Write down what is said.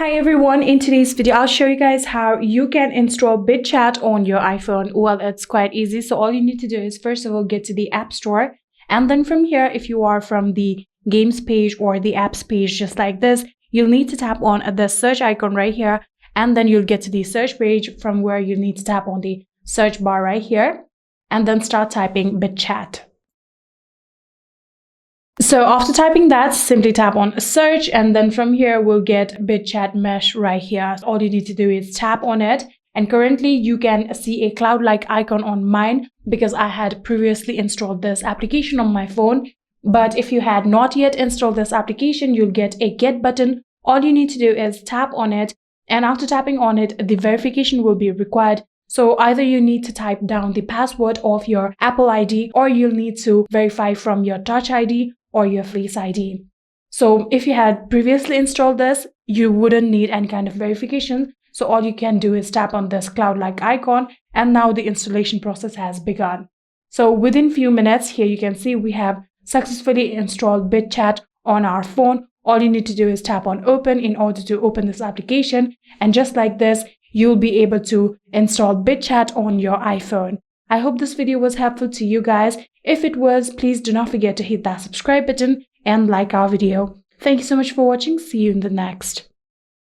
Hi everyone, in today's video I'll show you guys how you can install Bitchat on your iPhone. Well, it's quite easy. So all you need to do is first of all get to the App Store, and then from here, if you are from the games page or the apps page just like this, you'll need to tap on the search icon right here, and then you'll get to the search page from where you need to tap on the search bar right here and then start typing Bitchat. So after typing that, simply tap on search, and then from here we'll get Bitchat mesh right here. All you need to do is tap on it, and currently you can see a cloud-like icon on mine because I had previously installed this application on my phone. But if you had not yet installed this application, you'll get a get button. All you need to do is tap on it, and after tapping on it, the verification will be required. So either you need to type down the password of your Apple ID, or you'll need to verify from your Touch ID or your Face ID. So if you had previously installed this, you wouldn't need any kind of verification. So all you can do is tap on this cloud-like icon, and now the installation process has begun. So within few minutes, here you can see we have successfully installed Bitchat on our phone. All you need to do is tap on open in order to open this application, and just like this, you'll be able to install Bitchat on your iPhone. I hope this video was helpful to you guys. If it was, please do not forget to hit that subscribe button and like our video. Thank you so much for watching. See you in the next.